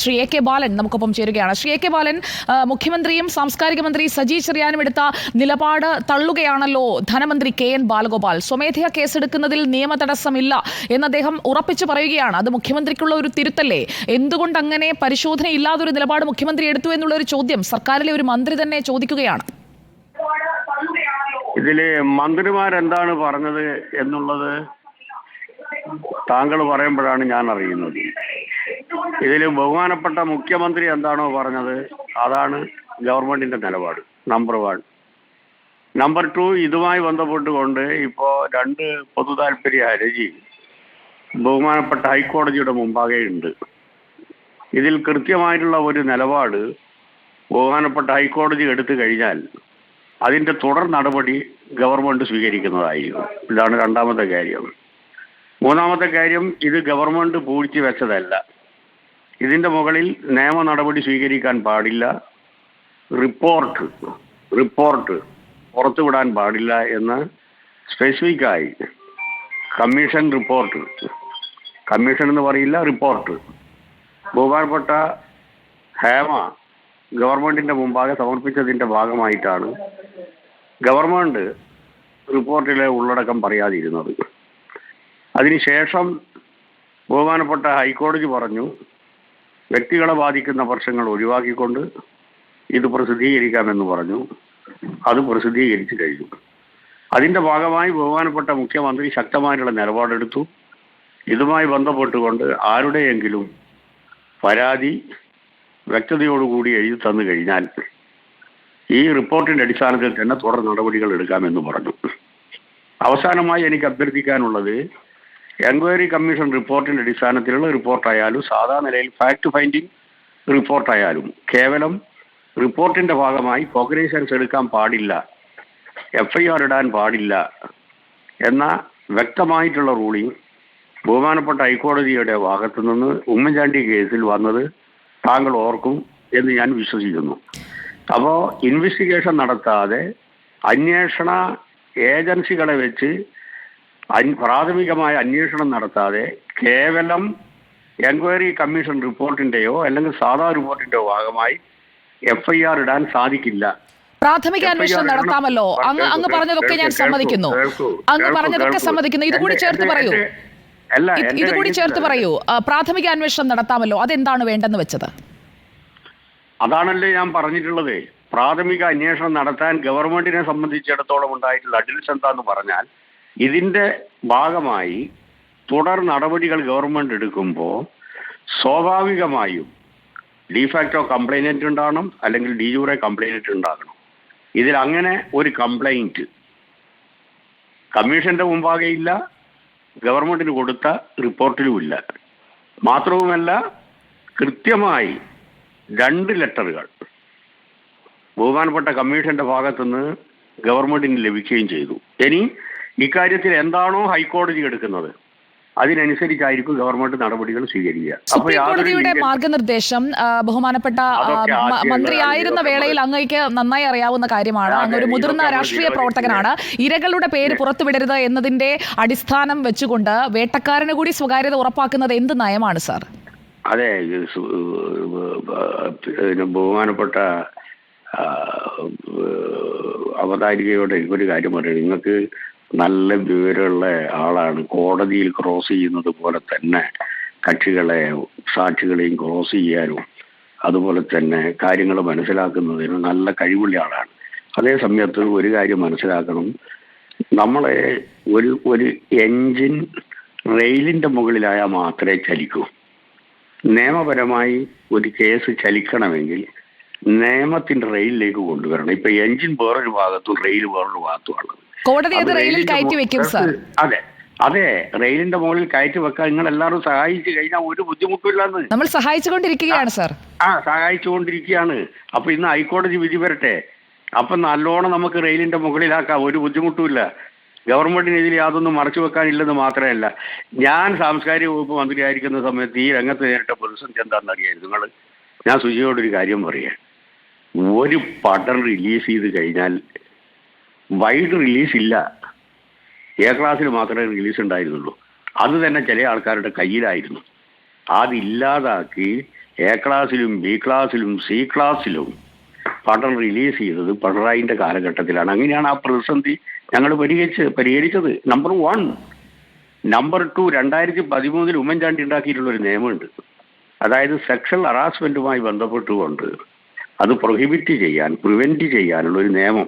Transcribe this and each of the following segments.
Shri A K ബാലൻ നമുക്കൊപ്പം ചേരുകയാണ്. Shri A K ബാലൻ, മുഖ്യമന്ത്രിയും സാംസ്കാരിക മന്ത്രി സജി ചെറിയാനും എടുത്ത നിലപാട് തള്ളുകയാണല്ലോ ധനമന്ത്രി കെ എൻ ബാലഗോപാൽ. സ്വമേധയാ കേസെടുക്കുന്നതിൽ നിയമ തടസ്സമില്ല എന്ന് അദ്ദേഹം ഉറപ്പിച്ചു പറയുകയാണ്. അത് മുഖ്യമന്ത്രിക്കുള്ള ഒരു തിരുത്തല്ലേ? എന്തുകൊണ്ട് അങ്ങനെ പരിശോധനയില്ലാതൊരു നിലപാട് മുഖ്യമന്ത്രി എടുത്തു എന്നുള്ള ഒരു ചോദ്യം സർക്കാരിലെ ഒരു മന്ത്രി തന്നെ ചോദിക്കുകയാണ്. ഇതില് മന്ത്രിമാരെന്താണ് പറഞ്ഞത് എന്നുള്ളത് താങ്കൾ പറയുമ്പോഴാണ് ഞാൻ അറിയുന്നത്. ഇതില് ബഹുമാനപ്പെട്ട മുഖ്യമന്ത്രി എന്താണോ പറഞ്ഞത് അതാണ് ഗവൺമെന്റിന്റെ നിലപാട്. നമ്പർ 1. നമ്പർ 2, ഇതുമായി ബന്ധപ്പെട്ടുകൊണ്ട് ഇപ്പോ 2 പൊതു താൽപര്യ ഹർജി ബഹുമാനപ്പെട്ട ഹൈക്കോടതിയുടെ മുമ്പാകെ ഉണ്ട്. ഇതിൽ കൃത്യമായിട്ടുള്ള ഒരു നിലപാട് ബഹുമാനപ്പെട്ട ഹൈക്കോടതി എടുത്തു കഴിഞ്ഞാൽ അതിന്റെ തുടർ നടപടി ഗവൺമെന്റ് സ്വീകരിക്കുന്നതായിരിക്കും. ഇതാണ് രണ്ടാമത്തെ കാര്യം. മൂന്നാമത്തെ കാര്യം, ഇത് ഗവൺമെന്റ് പൂഴ്ത്തി വെച്ചതല്ല. ഇതിന്റെ മുകളിൽ നിയമ നടപടി സ്വീകരിക്കാൻ പാടില്ല, റിപ്പോർട്ട് പുറത്തുവിടാൻ പാടില്ല എന്ന് സ്പെസിഫിക്കായി കമ്മീഷൻ എന്ന് പറയില്ല, റിപ്പോർട്ട് ബഹുമാനപ്പെട്ട ഹേമ ഗവൺമെന്റിന്റെ മുമ്പാകെ സമർപ്പിച്ചതിന്റെ ഭാഗമായിട്ടാണ് ഗവൺമെന്റ് റിപ്പോർട്ടിലെ ഉള്ളടക്കം പറയാതിരുന്നത്. അതിനുശേഷം ബഹുമാനപ്പെട്ട ഹൈക്കോടതി പറഞ്ഞു വ്യക്തികളെ ബാധിക്കുന്ന പ്രശ്നങ്ങൾ ഒഴിവാക്കിക്കൊണ്ട് ഇത് പ്രസിദ്ധീകരിക്കാമെന്ന് പറഞ്ഞു. അത് പ്രസിദ്ധീകരിച്ചു കഴിഞ്ഞു. അതിന്റെ ഭാഗമായി ബഹുമാനപ്പെട്ട മുഖ്യമന്ത്രി ശക്തമായിട്ടുള്ള നിലപാടെടുത്തു. ഇതുമായി ബന്ധപ്പെട്ടുകൊണ്ട് ആരുടെയെങ്കിലും പരാതി വ്യക്തതയോടുകൂടി എഴുതി തന്നു കഴിഞ്ഞാൽ ഈ റിപ്പോർട്ടിന്റെ അടിസ്ഥാനത്തിൽ തന്നെ തുടർ നടപടികൾ എടുക്കാമെന്ന് പറഞ്ഞു. അവസാനമായി എനിക്ക് അഭ്യർത്ഥിക്കാനുള്ളത്, എൻക്വയറി കമ്മീഷൻ റിപ്പോർട്ടിന്റെ അടിസ്ഥാനത്തിലുള്ള റിപ്പോർട്ടായാലും സാധാ നിലയിൽ ഫാക്ട് ഫൈൻഡിങ് റിപ്പോർട്ടായാലും കേവലം റിപ്പോർട്ടിന്റെ ഭാഗമായി കോഗ്നിസൻസ് എടുക്കാൻ പാടില്ല, FIR ഇടാൻ പാടില്ല എന്ന വ്യക്തമായിട്ടുള്ള റൂളിംഗ് ബഹുമാനപ്പെട്ട ഹൈക്കോടതിയുടെ ഭാഗത്തു നിന്ന് ഉമ്മൻചാണ്ടി കേസിൽ വന്നത് താങ്കൾ ഓർക്കും എന്ന് ഞാൻ വിശ്വസിക്കുന്നു. അപ്പോൾ ഇൻവെസ്റ്റിഗേഷൻ നടത്താതെ അന്വേഷണ ഏജൻസികളെ വെച്ച് പ്രാഥമികമായ അന്വേഷണം നടത്താതെ കേവലം എൻക്വയറി കമ്മീഷൻ റിപ്പോർട്ടിന്റെയോ അല്ലെങ്കിൽ സാധാ റിപ്പോർട്ടിന്റെയോ ഭാഗമായി FIR ഇടാൻ സാധിക്കില്ല. പ്രാഥമിക അന്വേഷണം നടത്താമല്ലോ. അങ്ങ് പറഞ്ഞതൊക്കെ ഞാൻ സമ്മതിക്കുന്നു. ഇതുകൂടി ചേർത്ത് പറയൂ. പ്രാഥമിക അന്വേഷണം നടത്താമല്ലോ, അതെന്താണ് വേണ്ടെന്ന് വെച്ചത്? അതാണല്ലേ ഞാൻ പറഞ്ഞിട്ടുള്ളത്. പ്രാഥമിക അന്വേഷണം നടത്താൻ ഗവൺമെന്റിനെ സംബന്ധിച്ചിടത്തോളം ഉണ്ടായിട്ടുള്ള അഡ്വൈസ് എന്താന്ന് പറഞ്ഞാൽ, ഇതിന്റെ ഭാഗമായി തുടർ നടപടികൾ ഗവൺമെന്റ് എടുക്കുമ്പോൾ സ്വാഭാവികമായും ഡിഫാക്ടോ കംപ്ലൈനന്റ് ഉണ്ടാകണം, അല്ലെങ്കിൽ ഡി ജൂറെ കംപ്ലൈനന്റ് ഉണ്ടാകണം. ഇതിൽ അങ്ങനെ ഒരു കംപ്ലൈന്റ് കമ്മീഷന്റെ മുമ്പാകെ ഇല്ല, ഗവൺമെന്റിന് കൊടുത്ത റിപ്പോർട്ടിലും ഇല്ല. മാത്രവുമല്ല, കൃത്യമായി 2 ലെറ്ററുകൾ ബഹുമാനപ്പെട്ട കമ്മീഷന്റെ ഭാഗത്തുനിന്ന് ഗവൺമെന്റിന് ലഭിക്കുകയും ചെയ്തു. ഇനി ഇക്കാര്യത്തിൽ എന്താണോ ഹൈക്കോടതി എടുക്കുന്നത് അതിനനുസരിച്ചായിരിക്കും ഗവൺമെന്റ് നടപടികൾ സ്വീകരിക്കുക. സുപ്രീം കോടതിയുടെ മാർഗനിർദ്ദേശം ബഹുമാനപ്പെട്ട മന്ത്രിയായിരുന്ന വേളയിൽ അങ്ങേക്ക് നന്നായി അറിയാവുന്ന കാര്യമാണ്. അങ്ങ് ഒരു മുതിർന്ന രാഷ്ട്രീയ പ്രവർത്തകനാണ്. ഇരകളുടെ പേര് പുറത്തുവിടരുത് എന്നതിന്റെ അടിസ്ഥാനം വെച്ചുകൊണ്ട് വേട്ടക്കാരന് കൂടി സ്വകാര്യത ഉറപ്പാക്കുന്നത് എന്ത് നയമാണ് സാർ? അതെ, ബഹുമാനപ്പെട്ട അവതാരികയോട് എനിക്കൊരു കാര്യം പറയാം. നിങ്ങൾക്ക് നല്ല വിവരമുള്ള ആളാണ്. കോടതിയിൽ ക്രോസ് ചെയ്യുന്നത് പോലെ തന്നെ കക്ഷികളെ സാക്ഷികളെയും ക്രോസ് ചെയ്യാനും അതുപോലെ തന്നെ കാര്യങ്ങൾ മനസ്സിലാക്കുന്നതിന് നല്ല കഴിവുള്ള ആളാണ്. അതേ സമയത്ത് ഒരു കാര്യം മനസ്സിലാക്കണം, നമ്മളെ ഒരു എൻജിൻ റെയിലിന്റെ മുകളിലായാൽ മാത്രമേ ചലിക്കൂ. നിയമപരമായി ഒരു കേസ് ചലിക്കണമെങ്കിൽ നിയമത്തിന്റെ റെയിലിലേക്ക് കൊണ്ടുവരണം. ഇപ്പൊ എൻജിൻ വേറൊരു ഭാഗത്തും റെയിൽ വേറൊരു ഭാഗത്തുമാണ്. അതെ, റെയിലിന്റെ മുകളിൽ കയറ്റി വെക്കാൻ നിങ്ങൾ എല്ലാവരും സഹായിച്ചു കഴിഞ്ഞാൽ ഒരു ബുദ്ധിമുട്ടില്ലാന്ന് നമ്മൾ സഹായിച്ചുകൊണ്ടിരിക്കുകയാണ് സാർ. സഹായിച്ചുകൊണ്ടിരിക്കുകയാണ്. അപ്പൊ ഇന്ന് ഹൈക്കോടതി വിധി വരട്ടെ, അപ്പൊ നല്ലോണം നമുക്ക് റെയിലിന്റെ മുകളിലാക്കാം, ഒരു ബുദ്ധിമുട്ടുമില്ല. ഗവൺമെന്റിന് ഇതിൽ യാതൊന്നും മറച്ചു വെക്കാനില്ലെന്ന് മാത്രമല്ല, ഞാൻ സാംസ്കാരിക വകുപ്പ് മന്ത്രിയായിരിക്കുന്ന സമയത്ത് ഈ രംഗത്ത് നേരിട്ട പ്രതിസന്ധി എന്താണെന്ന് അറിയായിരുന്നു നിങ്ങൾ. ഞാൻ സുജിയോടൊരു കാര്യം പറയാം, ഒരു പടം റിലീസ് ചെയ്ത് കഴിഞ്ഞാൽ വൈഡ് റിലീസ് ഇല്ല, എ ക്ലാസ്സിൽ മാത്രമേ റിലീസ് ഉണ്ടായിരുന്നുള്ളൂ. അത് തന്നെ ചില ആൾക്കാരുടെ കയ്യിലായിരുന്നു. അതില്ലാതാക്കി എ ക്ലാസ്സിലും ബി ക്ലാസ്സിലും സി ക്ലാസ്സിലും പഠനം റിലീസ് ചെയ്തത് പിണറായിൻ്റെ കാലഘട്ടത്തിലാണ്. അങ്ങനെയാണ് ആ പ്രതിസന്ധി ഞങ്ങൾ പരിഹരിച്ചത്. നമ്പർ 1. നമ്പർ 2, 2013 ഉമ്മൻചാണ്ടി ഉണ്ടാക്കിയിട്ടുള്ളൊരു നിയമമുണ്ട്. അതായത് സെക്ഷൽ ഹറാസ്മെൻറ്റുമായി ബന്ധപ്പെട്ടുകൊണ്ട് അത് പ്രിവെൻറ്റ് ചെയ്യാനുള്ള ഒരു നിയമം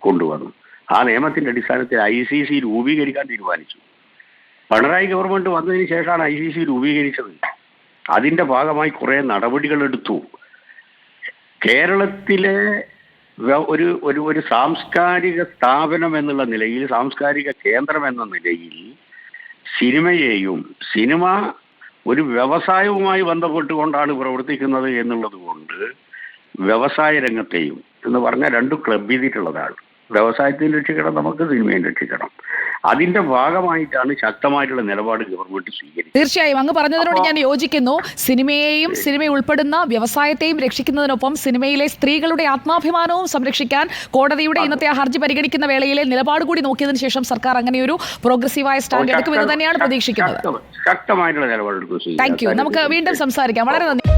കൊണ്ടുവന്നു. ആ നിയമത്തിൻ്റെ അടിസ്ഥാനത്തിൽ ICC രൂപീകരിക്കാൻ തീരുമാനിച്ചു. പിണറായി ഗവൺമെൻറ് വന്നതിന് ശേഷമാണ് ICC രൂപീകരിച്ചത്. അതിൻ്റെ ഭാഗമായി കുറേ നടപടികളെടുത്തു. കേരളത്തിലെ ഒരു സാംസ്കാരിക സ്ഥാപനം എന്നുള്ള നിലയിൽ, സാംസ്കാരിക കേന്ദ്രം എന്ന നിലയിൽ സിനിമയെയും, സിനിമ ഒരു വ്യവസായവുമായി ബന്ധപ്പെട്ടുകൊണ്ടാണ് പ്രവർത്തിക്കുന്നത് എന്നുള്ളത് കൊണ്ട് വ്യവസായ രംഗത്തെയും എന്ന് പറഞ്ഞാൽ 2 ക്ലബ് ചെയ്തിട്ടുള്ളതാണ്. വ്യവസായത്തെയും രക്ഷിക്കണം, നമുക്ക് സിനിമയും രക്ഷിക്കണം. അതിന്റെ ഭാഗമായിട്ടാണ് ശക്തമായിട്ടുള്ള നിലപാട് ഗവൺമെന്റ് സ്വീകരിച്ചത്. തീർച്ചയായും അങ്ങ് പറഞ്ഞതിനോട് ഞാൻ യോജിക്കുന്നു. സിനിമയെയും സിനിമ ഉൾപ്പെടുന്ന വ്യവസായത്തെയും രക്ഷിക്കുന്നതിനൊപ്പം സിനിമയിലെ സ്ത്രീകളുടെ ആത്മാഭിമാനവും സംരക്ഷിക്കാൻ കോടതിയുടെ ഇന്നത്തെ ഹർജി പരിഗണിക്കുന്ന വേളയിലെ നിലപാട് കൂടി നോക്കിയതിനു ശേഷം സർക്കാർ അങ്ങനെയൊരു പ്രോഗ്രസീവായ സ്റ്റാൻഡ് എടുക്കുമെന്ന് തന്നെയാണ് പ്രതീക്ഷിക്കുന്നത്. ശക്തമായിട്ടുള്ള നിലപാടെടുക്കും. Thank you. നമുക്ക് വീണ്ടും സംസാരിക്കാം. വളരെ നന്ദി.